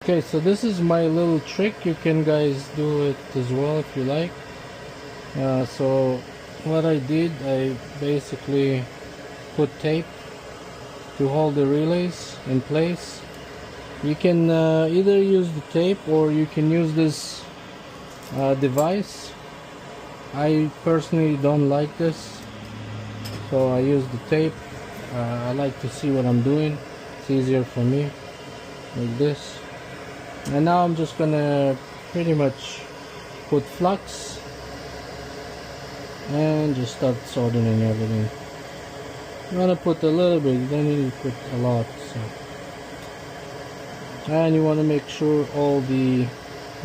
Okay, so this is my little trick. You can guys do it as well if you like. So what I did, I basically put tape to hold the relays in place. You can either use the tape or you can use this device. I personally don't like this, so I use the tape. I like to see what I'm doing. It's easier for me, like this. And now I'm just gonna pretty much put flux and just start soldering everything. I'm gonna put a little bit, you don't need to put a lot. And you want to make sure all the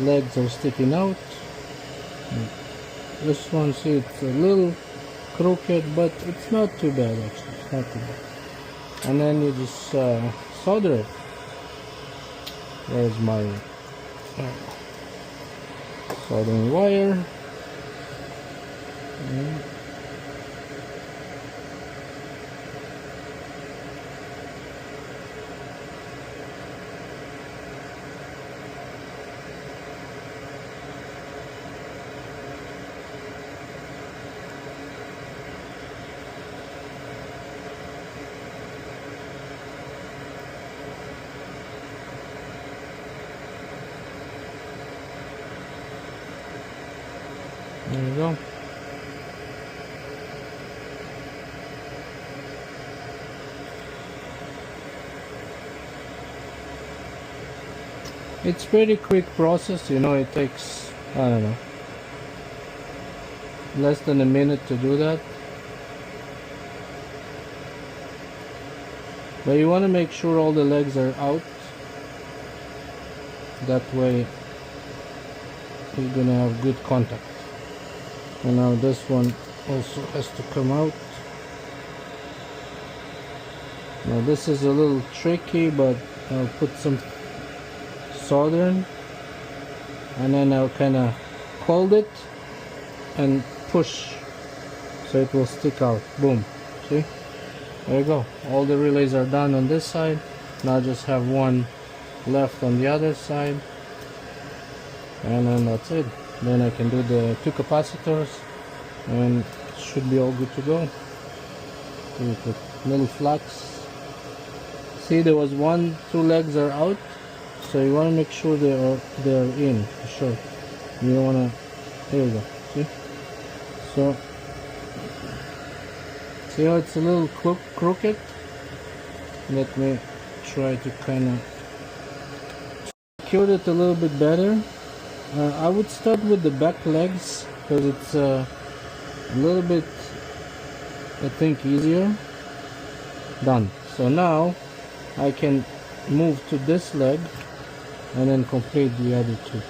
legs are sticking out. This one, see, it's a little crooked, but it's not too bad actually. It's not too bad. And then you just solder it. There's my soldering wire. There you go. It's pretty quick process, you know. It takes, I don't know, less than a minute to do that. But you want to make sure all the legs are out. That way you're gonna have good contact. And now this one also has to come out. Now this is a little tricky, but I'll put some soldering and then I'll kind of hold it and push so it will stick out. Boom. See? There you go. All the relays are done on this side. Now I just have one left on the other side. And then that's it. Then I can do the 2 capacitors and it should be all good to go. So you put little flux. See, there was 2 legs are out, so you want to make sure they're in for sure. You don't want to. There you go. See? So see how it's a little crooked? Let me try to kind of secure it a little bit better. I would start with the back legs because it's a little bit, I think, easier. Done. So now I can move to this leg and then complete the other 2.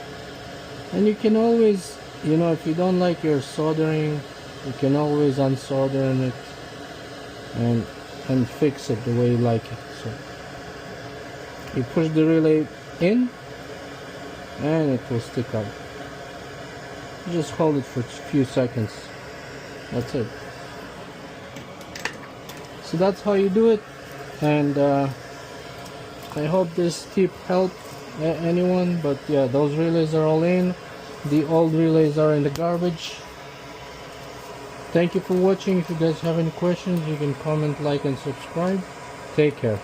And you can always, you know, if you don't like your soldering, you can always unsolder it and fix it the way you like it. So you push the relay in and it will stick out. Just hold it for a few seconds. That's it. So that's how you do it. And I hope this tip helped anyone. But yeah, those relays are all in. The old relays are in the garbage. Thank you for watching. If you guys have any questions, you can comment, like, and subscribe. Take care.